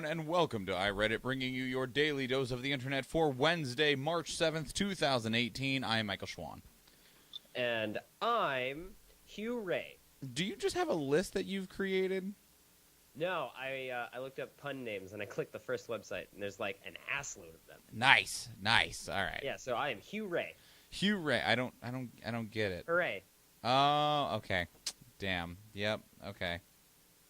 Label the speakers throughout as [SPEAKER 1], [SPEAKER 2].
[SPEAKER 1] everyone, and welcome to iReadit, bringing you your daily dose of the internet for Wednesday, March 7th, 2018. I am Michael Schwahn.
[SPEAKER 2] And I'm Hugh Ray.
[SPEAKER 1] Do you just have a list that you've created?
[SPEAKER 2] No, I looked up pun names, and I clicked the first website, and there's like an assload of them.
[SPEAKER 1] Nice. All right.
[SPEAKER 2] Yeah, so I am Hugh Ray.
[SPEAKER 1] Hugh Ray. I don't get it.
[SPEAKER 2] Hooray.
[SPEAKER 1] Oh, okay. Damn. Yep. Okay.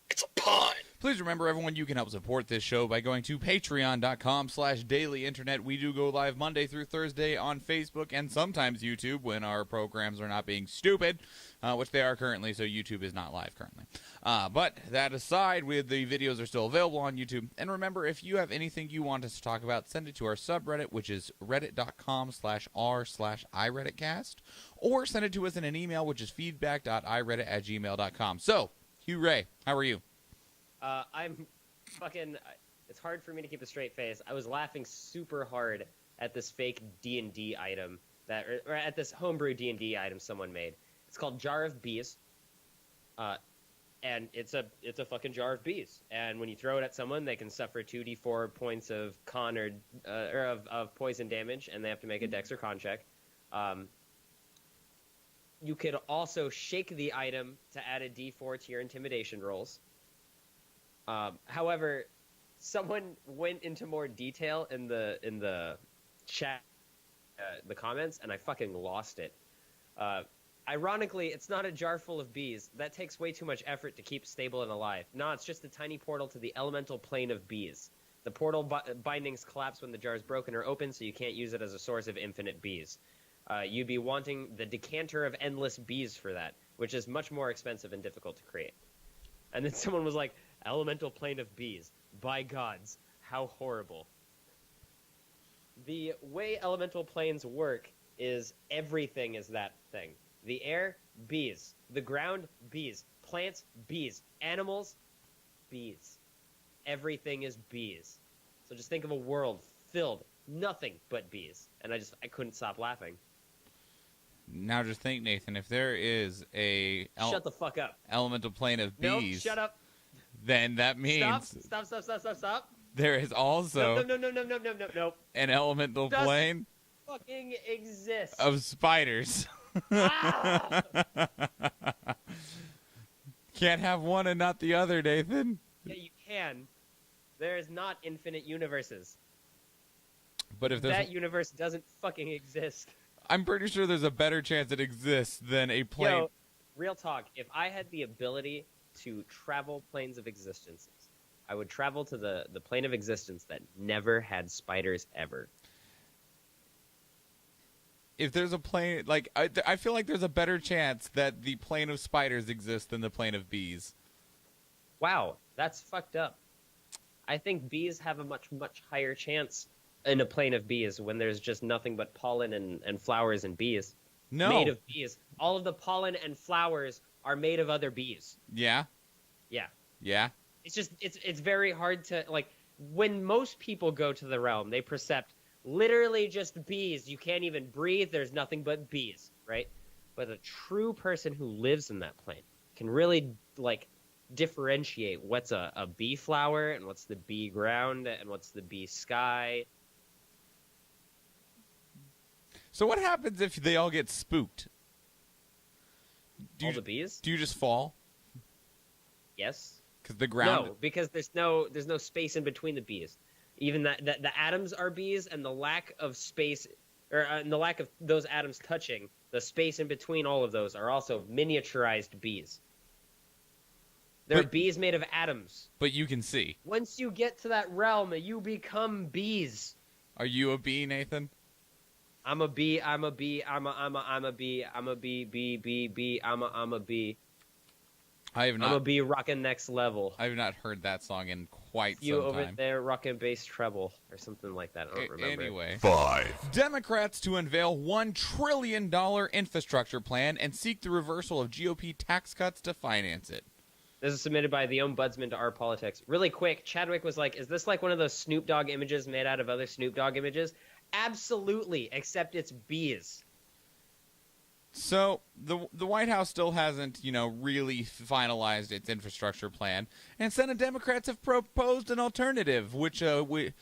[SPEAKER 3] It's a pun.
[SPEAKER 1] Please remember, everyone, you can help support this show by going to patreon.com/dailyinternet. We do go live Monday through Thursday on Facebook and sometimes YouTube when our programs are not being stupid, which they are currently, so YouTube is not live currently. But that aside, the videos are still available on YouTube. And remember, if you have anything you want us to talk about, send it to our subreddit, which is reddit.com/r/iRedditcast, or send it to us in an email, which is feedback.ireddit@gmail.com. So, Hugh Ray, how are you?
[SPEAKER 2] I'm fucking... It's hard for me to keep a straight face. I was laughing super hard at this fake D&D item, or at this homebrew D&D item someone made. It's called Jar of Bees. And it's a fucking jar of bees. And when you throw it at someone, they can suffer 2d4 points of con or of poison damage, and they have to make a Dex or Con check. You could also shake the item to add a d4 to your intimidation rolls. However, someone went into more detail in the chat, the comments, and I fucking lost it. Ironically, it's not a jar full of bees. That takes way too much effort to keep stable and alive. No, it's just a tiny portal to the elemental plane of bees. The portal bindings collapse when the jar is broken or open, so you can't use it as a source of infinite bees. You'd be wanting the decanter of endless bees for that, which is much more expensive and difficult to create. And then someone was like, elemental plane of bees. By gods, how horrible. The way elemental planes work is everything is that thing. The air, bees. The ground, bees. Plants, bees. Animals, bees. Everything is bees. So just think of a world filled nothing but bees. And I couldn't stop laughing.
[SPEAKER 1] Now just think, Nathan, if there is a...
[SPEAKER 2] Shut the fuck up.
[SPEAKER 1] Elemental plane of bees...
[SPEAKER 2] No, shut up.
[SPEAKER 1] Then that means...
[SPEAKER 2] Stop.
[SPEAKER 1] There is also...
[SPEAKER 2] No.
[SPEAKER 1] An elemental plane...
[SPEAKER 2] fucking exists.
[SPEAKER 1] Of spiders.
[SPEAKER 2] Ah!
[SPEAKER 1] Can't have one and not the other, Nathan.
[SPEAKER 2] Yeah, you can. There is not infinite universes.
[SPEAKER 1] But if
[SPEAKER 2] that universe doesn't fucking exist.
[SPEAKER 1] I'm pretty sure there's a better chance it exists than a plane.
[SPEAKER 2] Yo, real talk. If I had the ability to travel planes of existences, I would travel to the plane of existence that never had spiders ever.
[SPEAKER 1] If there's a plane, like, I feel like there's a better chance that the plane of spiders exists than the plane of bees.
[SPEAKER 2] Wow, that's fucked up. I think bees have a much, much higher chance in a plane of bees when there's just nothing but pollen and flowers and bees.
[SPEAKER 1] No.
[SPEAKER 2] Made of bees. All of the pollen and flowers are made of other bees.
[SPEAKER 1] Yeah?
[SPEAKER 2] Yeah.
[SPEAKER 1] Yeah?
[SPEAKER 2] It's just, it's very hard to, like, when most people go to the realm, they percept literally just bees. You can't even breathe. There's nothing but bees, right? But a true person who lives in that plane can really, like, differentiate what's a bee flower and what's the bee ground and what's the bee sky.
[SPEAKER 1] So what happens if they all get spooked?
[SPEAKER 2] All the bees?
[SPEAKER 1] Do you just fall?
[SPEAKER 2] Yes.
[SPEAKER 1] Because the ground...
[SPEAKER 2] No, because there's no space in between the bees. Even the atoms are bees, and the lack of space, and the lack of those atoms touching, the space in between all of those are also miniaturized bees. They're bees made of atoms.
[SPEAKER 1] But you can see.
[SPEAKER 2] Once you get to that realm, you become bees.
[SPEAKER 1] Are you a bee, Nathan?
[SPEAKER 2] I'm a bee. I'm a bee. I'm a bee. I'm a bee. Bee. I'm a bee. I'm a bee rockin' next level.
[SPEAKER 1] I have not heard that song in quite some time.
[SPEAKER 2] You over there rockin' bass treble or something like that. I don't remember.
[SPEAKER 1] Anyway.
[SPEAKER 3] 5.
[SPEAKER 1] Democrats to unveil $1 trillion infrastructure plan and seek the reversal of GOP tax cuts to finance it.
[SPEAKER 2] This is submitted by the ombudsman to Our Politics. Really quick, Chadwick was like, is this like one of those Snoop Dogg images made out of other Snoop Dogg images? Absolutely, except it's bees.
[SPEAKER 1] So the White House still hasn't, really finalized its infrastructure plan, and Senate Democrats have proposed an alternative, which $1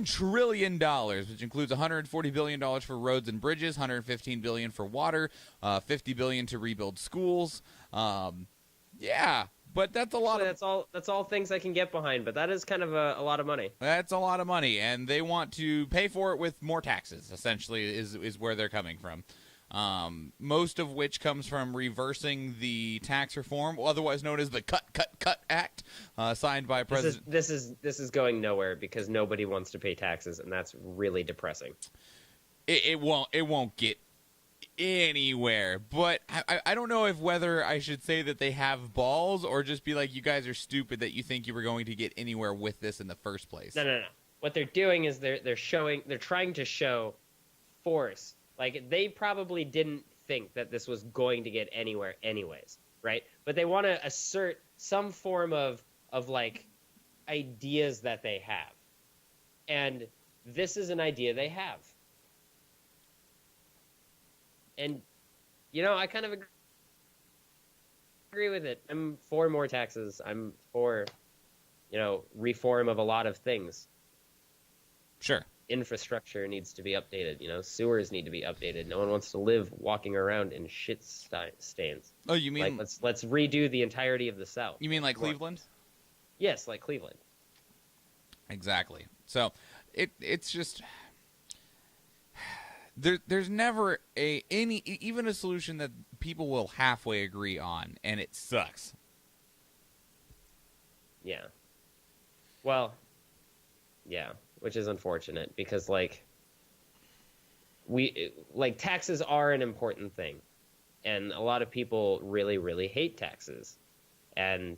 [SPEAKER 1] trillion, which includes $140 billion for roads and bridges, $115 billion for water, $50 billion to rebuild schools. Yeah, but that's a lot.
[SPEAKER 2] That's all things I can get behind, but that is kind of a lot of money.
[SPEAKER 1] That's a lot of money, and they want to pay for it with more taxes. Essentially, is where they're coming from. Most of which comes from reversing the tax reform, otherwise known as the Cut Act, signed by President.
[SPEAKER 2] This is going nowhere because nobody wants to pay taxes, and that's really depressing.
[SPEAKER 1] It won't get anywhere. But I don't know whether I should say that they have balls or just be like, you guys are stupid that you think you were going to get anywhere with this in the first place.
[SPEAKER 2] No. What they're doing is they're trying to show force. Like, they probably didn't think that this was going to get anywhere anyways, right? But they want to assert some form of like, ideas that they have. And this is an idea they have. And, I kind of agree with it. I'm for more taxes. I'm for, reform of a lot of things.
[SPEAKER 1] Sure.
[SPEAKER 2] Infrastructure needs to be updated. Sewers need to be updated. No one wants to live walking around in shit stains.
[SPEAKER 1] Oh, you mean
[SPEAKER 2] like let's redo the entirety of the South?
[SPEAKER 1] You mean like Cleveland?
[SPEAKER 2] Yes, like Cleveland.
[SPEAKER 1] Exactly. So it's just there's never even a solution that people will halfway agree on, and it sucks.
[SPEAKER 2] Yeah. Well, yeah. Which is unfortunate because, taxes are an important thing. And a lot of people really, really hate taxes. And,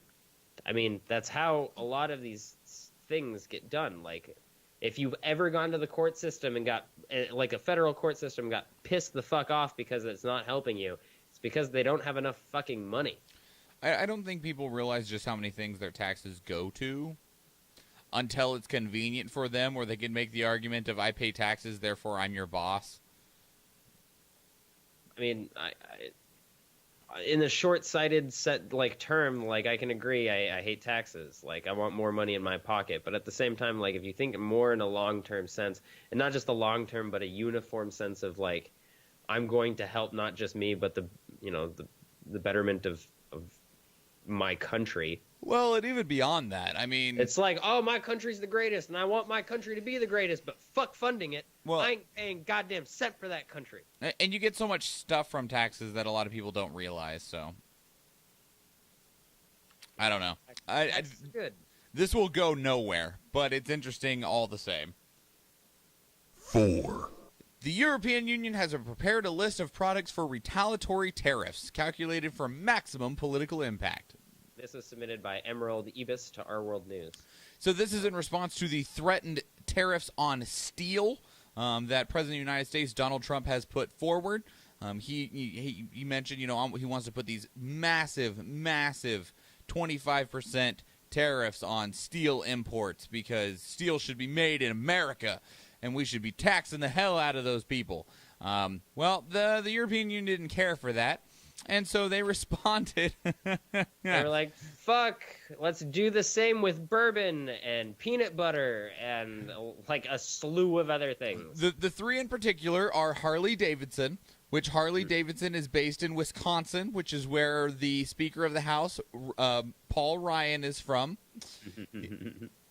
[SPEAKER 2] I mean, that's how a lot of these things get done. Like, if you've ever gone to the court system and got, a federal court system got pissed the fuck off because it's not helping you, it's because they don't have enough fucking money.
[SPEAKER 1] I don't think people realize just how many things their taxes go to. Until it's convenient for them, where they can make the argument of, I pay taxes, therefore I'm your boss.
[SPEAKER 2] I mean, I in the short-sighted term, I can agree, I hate taxes. I want more money in my pocket. But at the same time, if you think more in a long-term sense, and not just a long-term, but a uniform sense of, I'm going to help not just me, but the betterment of my country.
[SPEAKER 1] Well, and even beyond that, I mean...
[SPEAKER 2] It's oh, my country's the greatest, and I want my country to be the greatest, but fuck funding it. Well, I ain't paying goddamn cent for that country.
[SPEAKER 1] And you get so much stuff from taxes that a lot of people don't realize, so... I don't know.
[SPEAKER 2] That's good.
[SPEAKER 1] This will go nowhere, but it's interesting all the same.
[SPEAKER 3] 4.
[SPEAKER 1] The European Union has prepared a list of products for retaliatory tariffs, calculated for maximum political impact.
[SPEAKER 2] This was submitted by Emerald Ebis to Our World News.
[SPEAKER 1] So this is in response to the threatened tariffs on steel that President of the United States, Donald Trump, has put forward. He mentioned, he wants to put these massive 25% tariffs on steel imports because steel should be made in America, and we should be taxing the hell out of those people. Well, the European Union didn't care for that. And so they responded.
[SPEAKER 2] They were like, fuck, let's do the same with bourbon and peanut butter and a slew of other things.
[SPEAKER 1] The three in particular are Harley Davidson, which Harley Davidson is based in Wisconsin, which is where the Speaker of the House, Paul Ryan, is from.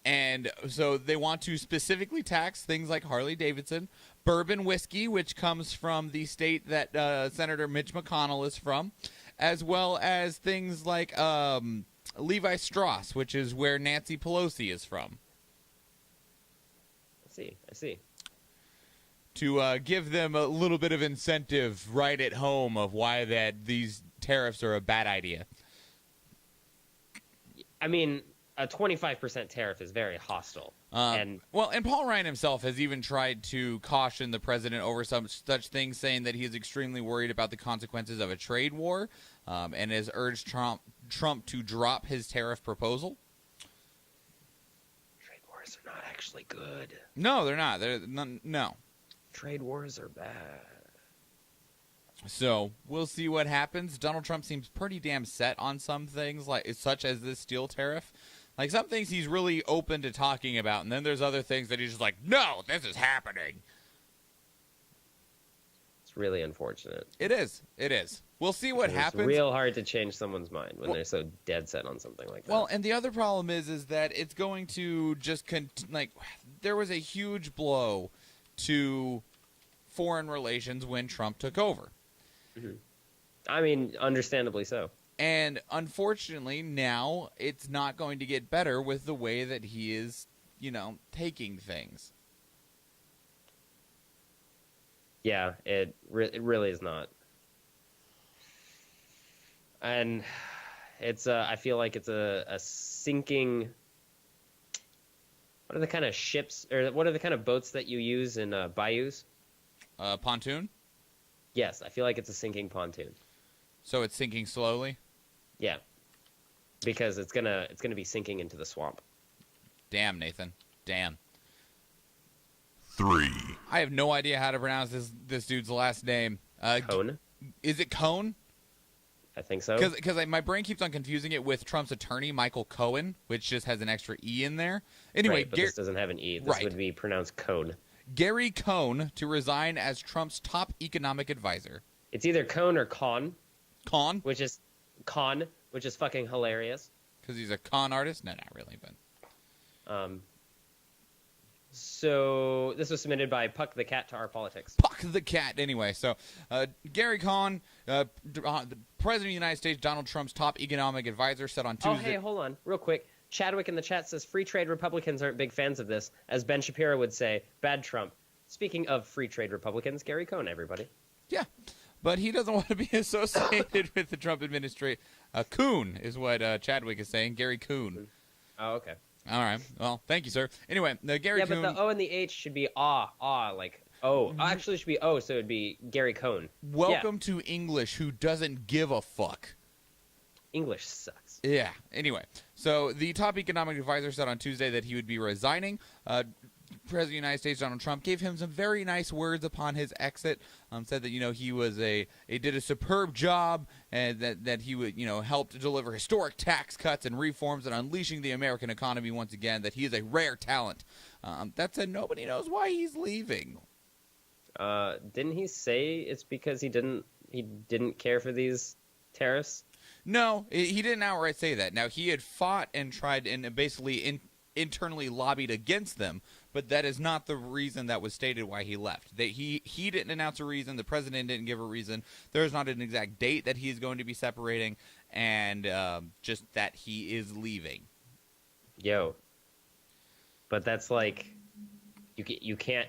[SPEAKER 1] And so they want to specifically tax things like Harley Davidson, bourbon whiskey, which comes from the state that Senator Mitch McConnell is from, as well as things like Levi Strauss, which is where Nancy Pelosi is from.
[SPEAKER 2] I see.
[SPEAKER 1] To give them a little bit of incentive right at home of why these tariffs are a bad idea.
[SPEAKER 2] I mean, a 25% tariff is very hostile.
[SPEAKER 1] And Paul Ryan himself has even tried to caution the president over some such things, saying that he is extremely worried about the consequences of a trade war, and has urged Trump to drop his tariff proposal.
[SPEAKER 2] Trade wars are not actually good.
[SPEAKER 1] No, they're not. No.
[SPEAKER 2] Trade wars are bad.
[SPEAKER 1] So we'll see what happens. Donald Trump seems pretty damn set on some things, like such as this steel tariff. Like, some things he's really open to talking about, and then there's other things that he's just like, no, this is happening.
[SPEAKER 2] It's really unfortunate.
[SPEAKER 1] It is. It is. We'll see what happens.
[SPEAKER 2] It's real hard to change someone's mind when they're so dead set on something like that.
[SPEAKER 1] Well, and the other problem is that it's going to just there was a huge blow to foreign relations when Trump took over.
[SPEAKER 2] Mm-hmm. I mean, understandably so.
[SPEAKER 1] And unfortunately, now it's not going to get better with the way that he is, taking things.
[SPEAKER 2] Yeah, it really is not. And it's I feel like it's a sinking. What are the kind of ships, or what are the kind of boats that you use in bayous?
[SPEAKER 1] Pontoon?
[SPEAKER 2] Yes, I feel like it's a sinking pontoon.
[SPEAKER 1] So it's sinking slowly?
[SPEAKER 2] Yeah, because it's gonna be sinking into the swamp.
[SPEAKER 1] Damn, Nathan. Damn.
[SPEAKER 3] 3.
[SPEAKER 1] I have no idea how to pronounce this dude's last name.
[SPEAKER 2] Cohn?
[SPEAKER 1] Is it Cohn?
[SPEAKER 2] I think so.
[SPEAKER 1] Because my brain keeps on confusing it with Trump's attorney, Michael Cohen, which just has an extra E in there. Anyway,
[SPEAKER 2] right, but this doesn't have an E. This would be pronounced Cohn.
[SPEAKER 1] Gary Cohn to resign as Trump's top economic advisor.
[SPEAKER 2] It's either Cohn or Cohn.
[SPEAKER 1] Cohn?
[SPEAKER 2] Which is fucking hilarious.
[SPEAKER 1] Because he's a con artist? No, not really, but...
[SPEAKER 2] So this was submitted by Puck the Cat to Our Politics.
[SPEAKER 1] Puck the Cat. Anyway, so Gary Cohn, the President of the United States, Donald Trump's top economic advisor, said on Tuesday...
[SPEAKER 2] Oh, hey, hold on. Real quick. Chadwick in the chat says free trade Republicans aren't big fans of this. As Ben Shapiro would say, bad Trump. Speaking of free trade Republicans, Gary Cohn, everybody.
[SPEAKER 1] Yeah, but he doesn't want to be associated with the Trump administration. Cohn is what Chadwick is saying. Gary Cohn.
[SPEAKER 2] Oh, okay.
[SPEAKER 1] All right. Well, thank you, sir. Anyway, Gary Cohn...
[SPEAKER 2] Yeah, but the O and the H should be like O. Actually, it should be O, so it would be Gary Cohn.
[SPEAKER 1] Welcome to English, who doesn't give a fuck.
[SPEAKER 2] English sucks.
[SPEAKER 1] Yeah. Anyway, so the top economic advisor said on Tuesday that he would be resigning. President of the United States Donald Trump gave him some very nice words upon his exit. Said that he was he did a superb job, and that he would help to deliver historic tax cuts and reforms and unleashing the American economy once again. That he is a rare talent. That said, nobody knows why he's leaving.
[SPEAKER 2] Didn't he say it's because he didn't care for these tariffs?
[SPEAKER 1] No, he didn't outright say that. Now, he had fought and tried and basically internally lobbied against them, but that is not the reason that was stated why he left. That he didn't announce a reason. The president didn't give a reason. There's not an exact date that he's going to be separating, and just that he is leaving.
[SPEAKER 2] Yo. But that's like, you can't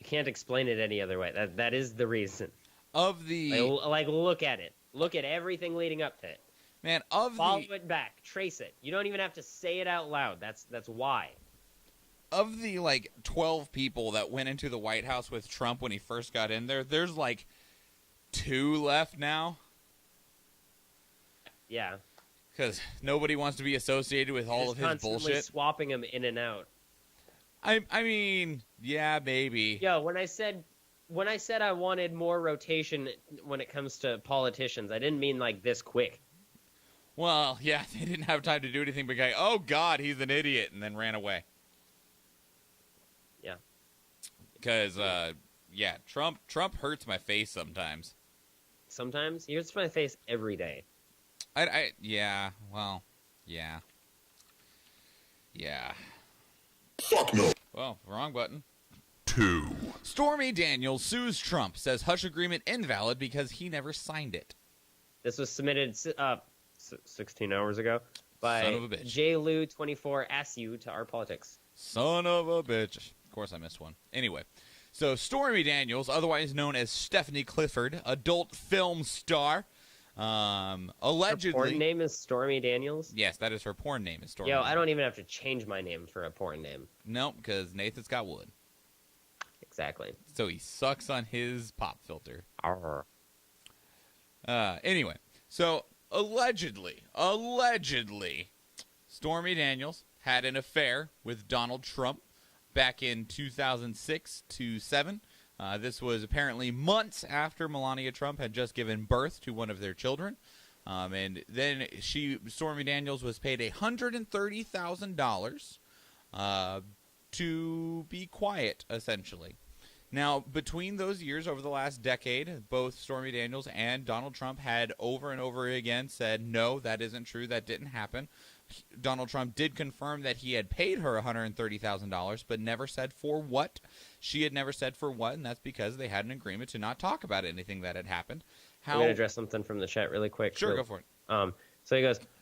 [SPEAKER 2] explain it any other way. That is the reason.
[SPEAKER 1] Of the...
[SPEAKER 2] Like look at it. Look at everything leading up to it.
[SPEAKER 1] Man,
[SPEAKER 2] Follow it back. Trace it. You don't even have to say it out loud. That's why.
[SPEAKER 1] Of the, 12 people that went into the White House with Trump when he first got in there, there's, 2 left now.
[SPEAKER 2] Yeah.
[SPEAKER 1] Because nobody wants to be associated with all of his
[SPEAKER 2] constantly
[SPEAKER 1] bullshit.
[SPEAKER 2] Swapping him in and out.
[SPEAKER 1] I mean, yeah, maybe.
[SPEAKER 2] Yo, when I said I wanted more rotation when it comes to politicians, I didn't mean this quick.
[SPEAKER 1] Well, yeah, they didn't have time to do anything but go, oh, God, he's an idiot, and then ran away.
[SPEAKER 2] Yeah.
[SPEAKER 1] Because, Trump hurts my face sometimes.
[SPEAKER 2] Sometimes? He hurts my face every day.
[SPEAKER 1] Yeah.
[SPEAKER 3] Fuck no.
[SPEAKER 1] Well, wrong button.
[SPEAKER 3] 2.
[SPEAKER 1] Stormy Daniels sues Trump, says hush agreement invalid because he never signed it.
[SPEAKER 2] This was submitted 16 hours ago by JLou24SU to Our Politics.
[SPEAKER 1] Son of a bitch. Of course I missed one. Anyway, so Stormy Daniels, otherwise known as Stephanie Clifford, adult film star, allegedly...
[SPEAKER 2] Her porn name is Stormy Daniels?
[SPEAKER 1] Yes, that is her porn name, is Stormy
[SPEAKER 2] Yo,
[SPEAKER 1] Daniels.
[SPEAKER 2] I don't even have to change my name for a porn name.
[SPEAKER 1] No, because Nathan's got wood.
[SPEAKER 2] Exactly.
[SPEAKER 1] So he sucks on his pop filter.
[SPEAKER 2] Arr.
[SPEAKER 1] Anyway, so allegedly, Stormy Daniels had an affair with Donald Trump back in 2006 to 7. This was apparently months after Melania Trump had just given birth to one of their children. And then Stormy Daniels, was paid $130,000 to be quiet, essentially. Now, between those years, over the last decade, both Stormy Daniels and Donald Trump had over and over again said, no, that isn't true, that didn't happen. Donald Trump did confirm that he had paid her $130,000, but never said for what. She had never said for what, and that's because they had an agreement to not talk about anything that had happened.
[SPEAKER 2] I'm going to address something from the chat really quick.
[SPEAKER 1] Sure, go for it.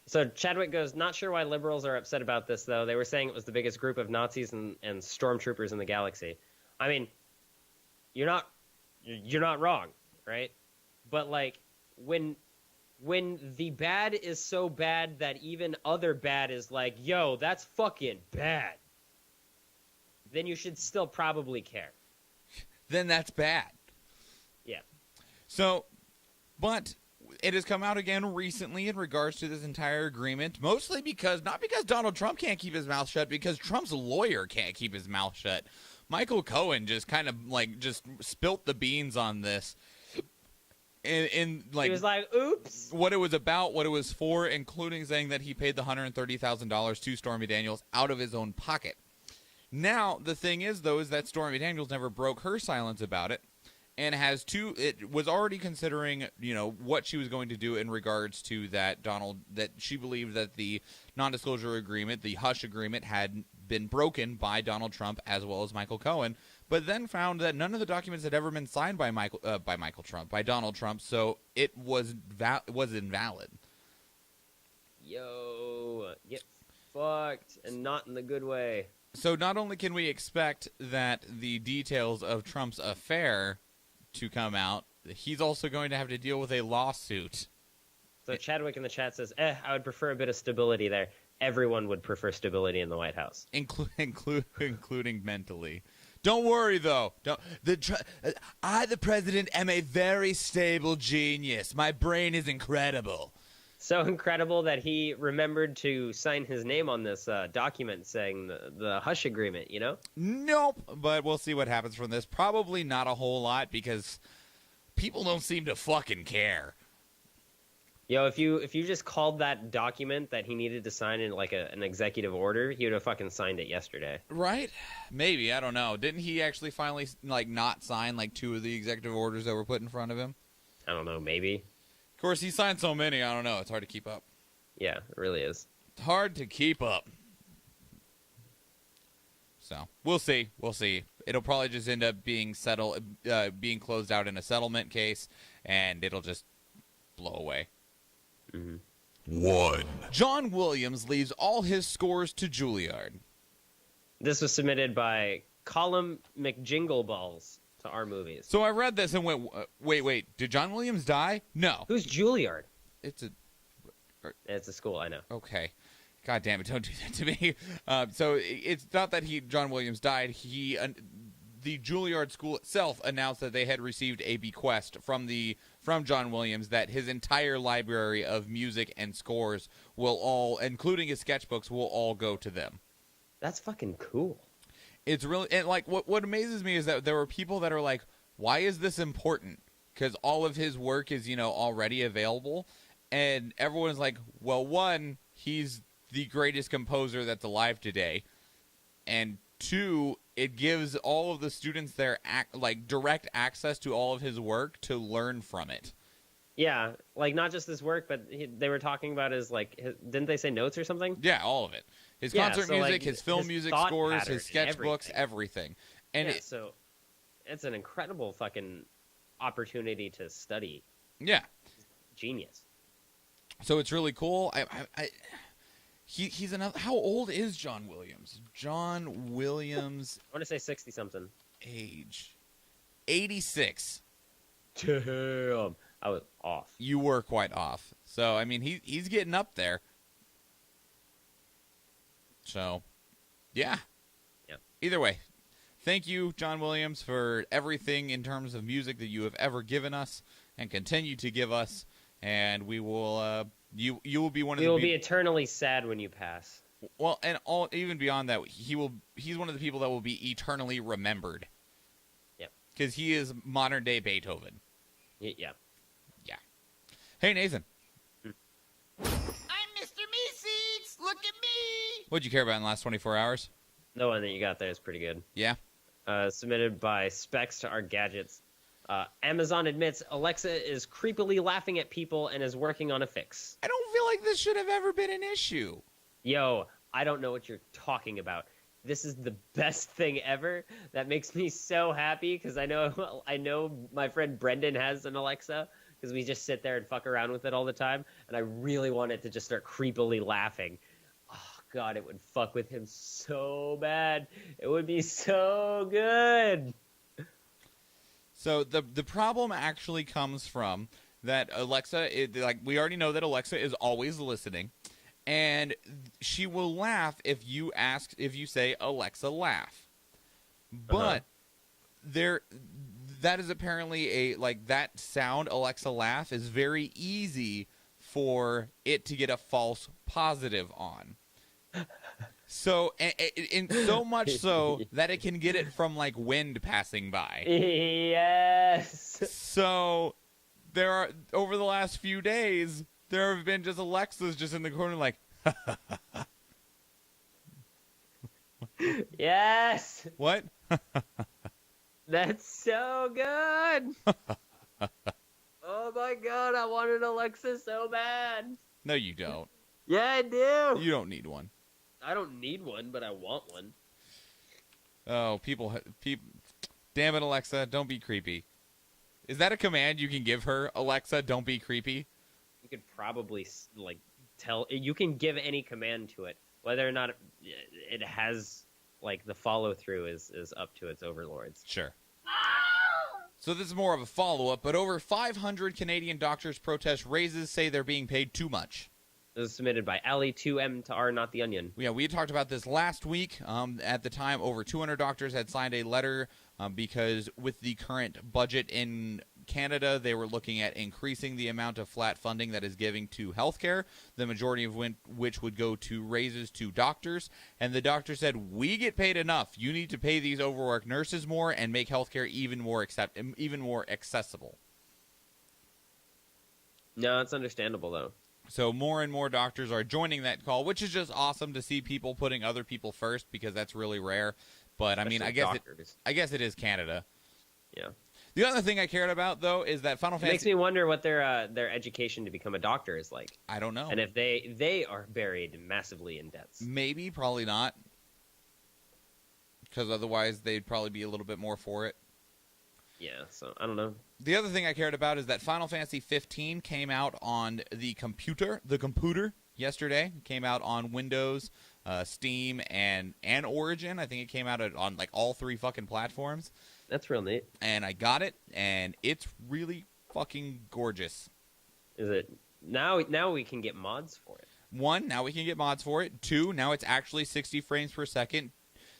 [SPEAKER 2] So Chadwick goes, not sure why liberals are upset about this, though. They were saying it was the biggest group of Nazis and stormtroopers in the galaxy. I mean, you're not wrong, right? But, like, when the bad is so bad that even other bad is like, yo, that's fucking bad, then you should still probably care.
[SPEAKER 1] Then that's bad.
[SPEAKER 2] Yeah.
[SPEAKER 1] So, but it has come out again recently in regards to this entire agreement, mostly not because Donald Trump can't keep his mouth shut, because Trump's lawyer can't keep his mouth shut. Michael Cohen just kind of just spilt the beans on this. He was like, oops. What it was about, what it was for, including saying that he paid the $130,000 to Stormy Daniels out of his own pocket. Now, the thing is, though, is that Stormy Daniels never broke her silence about it, and it was already considering, what she was going to do in regards to that she believed that the non-disclosure agreement, the hush agreement, had been broken by Donald Trump as well as Michael Cohen, but then found that none of the documents had ever been signed by Donald Trump, so it was invalid.
[SPEAKER 2] Yo, get fucked, and not in the good way.
[SPEAKER 1] So not only can we expect that the details of Trump's affair to come out, he's also going to have to deal with a lawsuit.
[SPEAKER 2] So Chadwick in the chat says, I would prefer a bit of stability there. Everyone would prefer stability in the White House.
[SPEAKER 1] Including mentally. Don't worry, though. I, the president, am a very stable genius. My brain is incredible.
[SPEAKER 2] So incredible that he remembered to sign his name on this document saying the hush agreement,
[SPEAKER 1] Nope, but we'll see what happens from this. Probably not a whole lot, because people don't seem to fucking care.
[SPEAKER 2] Yo, if you just called that document that he needed to sign in like an executive order, he would have fucking signed it yesterday.
[SPEAKER 1] Right? Maybe, I don't know. Didn't he actually finally not sign 2 of the executive orders that were put in front of him?
[SPEAKER 2] I don't know, maybe.
[SPEAKER 1] Of course, he signed so many, I don't know. It's hard to keep up.
[SPEAKER 2] Yeah, it really is.
[SPEAKER 1] It's hard to keep up. So, we'll see. It'll probably just end up being being closed out in a settlement case, and it'll just blow away.
[SPEAKER 2] Mm-hmm.
[SPEAKER 3] 1.
[SPEAKER 1] John Williams leaves all his scores to Juilliard.
[SPEAKER 2] This was submitted by Colum McJingleballs to our movies.
[SPEAKER 1] So I read this and went, wait, did John Williams die? No.
[SPEAKER 2] Who's Juilliard?
[SPEAKER 1] It's
[SPEAKER 2] a school, I know.
[SPEAKER 1] Okay. God damn it, don't do that to me. So it's not that John Williams died. The Juilliard school itself announced that they had received a bequest from John Williams that his entire library of music and scores will all, including his sketchbooks, will all go to them.
[SPEAKER 2] That's fucking cool.
[SPEAKER 1] It's really, and what amazes me is that there were people that are like, why is this important? Because all of his work is, already available. And everyone's like, well, one, he's the greatest composer that's alive today. And 2, it gives all of the students their direct access to all of his work to learn from it.
[SPEAKER 2] Yeah, not just his work, but they were talking about his didn't they say notes or something?
[SPEAKER 1] Yeah, all of it. His concert music, his film music scores, his sketchbooks, everything. And
[SPEAKER 2] so it's an incredible fucking opportunity to study.
[SPEAKER 1] Yeah.
[SPEAKER 2] Genius.
[SPEAKER 1] So it's really cool. He's another. How old is John Williams? John Williams.
[SPEAKER 2] I want to say 60-something.
[SPEAKER 1] Age 86.
[SPEAKER 2] Damn, I was off.
[SPEAKER 1] You were quite off. So I mean, he's getting up there. So, yeah. Either way, thank you, John Williams, for everything in terms of music that you have ever given us and continue to give us. And we will. You will be one of the.
[SPEAKER 2] We will be eternally sad when you pass.
[SPEAKER 1] Well, and even beyond that, he's one of the people that will be eternally remembered.
[SPEAKER 2] Yep.
[SPEAKER 1] Because he is modern-day Beethoven.
[SPEAKER 2] Yeah.
[SPEAKER 1] Yeah. Hey, Nathan.
[SPEAKER 2] Hmm.
[SPEAKER 1] I'm Mr. Meeseeks! Look at me! What'd you care about in the last 24 hours?
[SPEAKER 2] The one that you got there is pretty good.
[SPEAKER 1] Yeah?
[SPEAKER 2] Submitted by Specs to Our Gadgets. Amazon admits Alexa is creepily laughing at people and is working on a fix.
[SPEAKER 1] I don't feel like this should have ever been an issue.
[SPEAKER 2] Yo, I don't know what you're talking about. This is the best thing ever. That makes me so happy because I know my friend Brendan has an Alexa because we just sit there and fuck around with it all the time, and I really want it to just start creepily laughing. Oh God, it would fuck with him so bad. It would be so good.
[SPEAKER 1] So the problem actually comes from that Alexa, we already know that Alexa is always listening, and she will laugh if you say Alexa laugh. But that is apparently that sound Alexa laugh is very easy for it to get a false positive on. So, and so much so that it can get it from, like, wind passing by.
[SPEAKER 2] Yes.
[SPEAKER 1] So, over the last few days, there have been just Alexas just in the corner like,
[SPEAKER 2] Yes.
[SPEAKER 1] what?
[SPEAKER 2] That's so good. Oh my God, I want an Alexa so bad.
[SPEAKER 1] No, you don't.
[SPEAKER 2] Yeah, I do.
[SPEAKER 1] You don't need one.
[SPEAKER 2] I don't need one, but I want one.
[SPEAKER 1] Oh, people, damn it, Alexa, don't be creepy. Is that a command you can give her, Alexa, don't be creepy?
[SPEAKER 2] You could probably, you can give any command to it. Whether or not it has, the follow-through is up to its overlords.
[SPEAKER 1] Sure. So this is more of a follow-up, but over 500 Canadian doctors protest raises, say they're being paid too much.
[SPEAKER 2] This is submitted by Ali2M to R, Not the Onion.
[SPEAKER 1] Yeah, we had talked about this last week. At the time, over 200 doctors had signed a letter because with the current budget in Canada, they were looking at increasing the amount of flat funding that is giving to healthcare, the majority of which would go to raises to doctors. And the doctor said, we get paid enough. You need to pay these overworked nurses more and make healthcare even more accessible.
[SPEAKER 2] No, it's understandable, though.
[SPEAKER 1] So more and more doctors are joining that call, which is just awesome to see people putting other people first because that's really rare. But I mean, I guess it is Canada.
[SPEAKER 2] Yeah.
[SPEAKER 1] The other thing I cared about though is that Final Fantasy.
[SPEAKER 2] It makes me wonder what their education to become a doctor is like.
[SPEAKER 1] I don't know.
[SPEAKER 2] And if they are buried massively in debts.
[SPEAKER 1] Maybe, probably not, because otherwise they'd probably be a little bit more for it.
[SPEAKER 2] Yeah. So I don't know.
[SPEAKER 1] The other thing I cared about is that Final Fantasy 15 came out on the computer yesterday. It came out on Windows, Steam, and Origin. I think it came out on all three fucking platforms.
[SPEAKER 2] That's real neat.
[SPEAKER 1] And I got it, and it's really fucking gorgeous.
[SPEAKER 2] Is it now we can get mods for it?
[SPEAKER 1] 1, now we can get mods for it. 2, now it's actually 60 frames per second.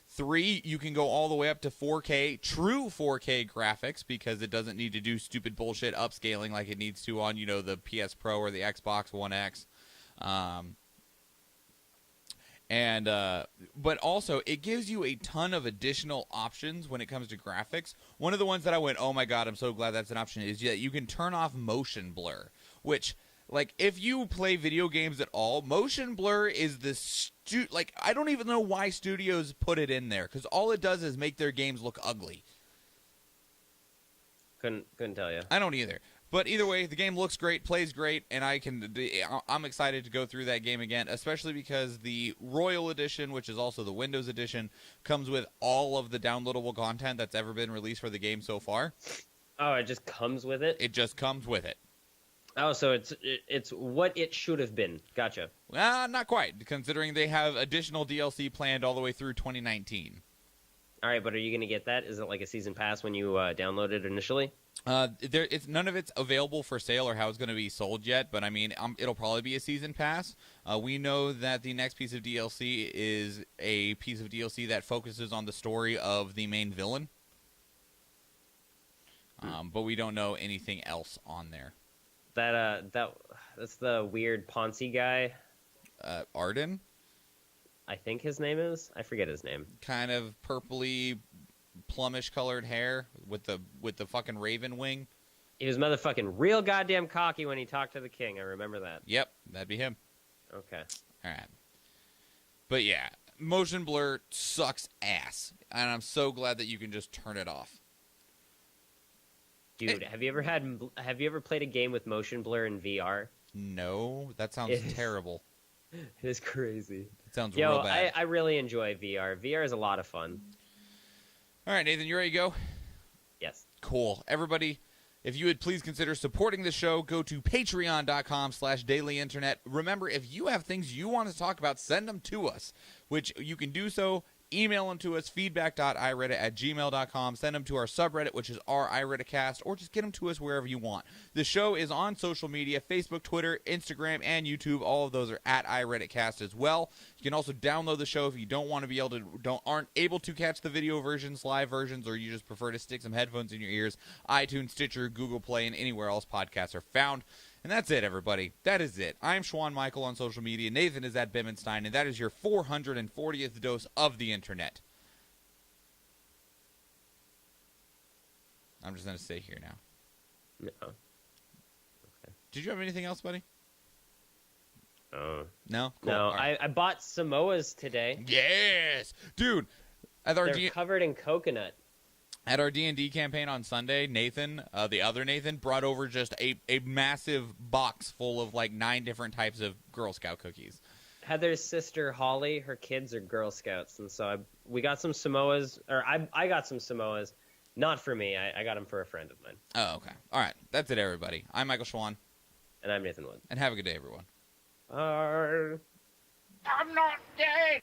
[SPEAKER 1] 3, you can go all the way up to 4K, true 4K graphics, because it doesn't need to do stupid bullshit upscaling like it needs to on, the PS Pro or the Xbox One X. But also, it gives you a ton of additional options when it comes to graphics. One of the ones that I went, oh my god, I'm so glad that's an option, is that you can turn off motion blur, which... if you play video games at all, motion blur is this I don't even know why studios put it in there, because all it does is make their games look ugly.
[SPEAKER 2] Couldn't tell you.
[SPEAKER 1] I don't either. But either way, the game looks great, plays great, and I'm excited to go through that game again, especially because the Royal Edition, which is also the Windows Edition, comes with all of the downloadable content that's ever been released for the game so far.
[SPEAKER 2] Oh, it just comes with it?
[SPEAKER 1] It just comes with it.
[SPEAKER 2] Oh, so it's what it should have been. Gotcha.
[SPEAKER 1] Not quite, considering they have additional DLC planned all the way through 2019.
[SPEAKER 2] All right, but are you going to get that? Is it like a season pass when you download it initially?
[SPEAKER 1] None of it's available for sale or how it's going to be sold yet, but I mean, it'll probably be a season pass. We know that the next piece of DLC is a piece of DLC that focuses on the story of the main villain, but we don't know anything else on there.
[SPEAKER 2] That's the weird Ponzi guy.
[SPEAKER 1] Arden?
[SPEAKER 2] I think his name is. I forget his name.
[SPEAKER 1] Kind of purpley, plumish colored hair with the fucking raven wing.
[SPEAKER 2] He was motherfucking real goddamn cocky when he talked to the king. I remember that.
[SPEAKER 1] Yep, that'd be him.
[SPEAKER 2] Okay.
[SPEAKER 1] All right. But yeah, motion blur sucks ass, and I'm so glad that you can just turn it off.
[SPEAKER 2] Dude, have you ever played a game with motion blur in VR?
[SPEAKER 1] No, that sounds terrible.
[SPEAKER 2] It is crazy.
[SPEAKER 1] It sounds real bad.
[SPEAKER 2] I really enjoy VR. VR is a lot of fun.
[SPEAKER 1] All right, Nathan, you ready to go?
[SPEAKER 2] Yes.
[SPEAKER 1] Cool. Everybody, if you would please consider supporting the show, go to patreon.com/dailyinternet. Remember, if you have things you want to talk about, send them to us, which you can do so. Email them to us, feedback.ireadit@gmail.com. Send them to our subreddit, which is our iReaditcast, or just get them to us wherever you want. The show is on social media, Facebook, Twitter, Instagram, and YouTube. All of those are at iReaditcast as well. You can also download the show if you don't want to be able to, aren't able to catch the video versions, live versions, or you just prefer to stick some headphones in your ears. iTunes, Stitcher, Google Play, and anywhere else podcasts are found. And that's it, everybody. That is it. I'm Schwahn Michael on social media. Nathan is at Bimmenstein, and that is your 440th dose of the internet. I'm just going to stay here now.
[SPEAKER 2] No.
[SPEAKER 1] Did you have anything else, buddy? No? Cool.
[SPEAKER 2] No,
[SPEAKER 1] Right.
[SPEAKER 2] I bought Samoas today.
[SPEAKER 1] Yes! Dude,
[SPEAKER 2] They're covered in coconut.
[SPEAKER 1] at our D&D campaign on Sunday, Nathan, the other Nathan, brought over just a massive box full of like 9 different types of Girl Scout cookies.
[SPEAKER 2] Heather's sister, Holly, her kids are Girl Scouts, and so we got some Samoas, or I got some Samoas. Not for me. I got them for a friend of mine.
[SPEAKER 1] Oh, okay. All right. That's it, everybody. I'm Michael Schwahn.
[SPEAKER 2] And I'm Nathan Wood.
[SPEAKER 1] And have a good day, everyone.
[SPEAKER 2] Bye.
[SPEAKER 3] I'm not dead!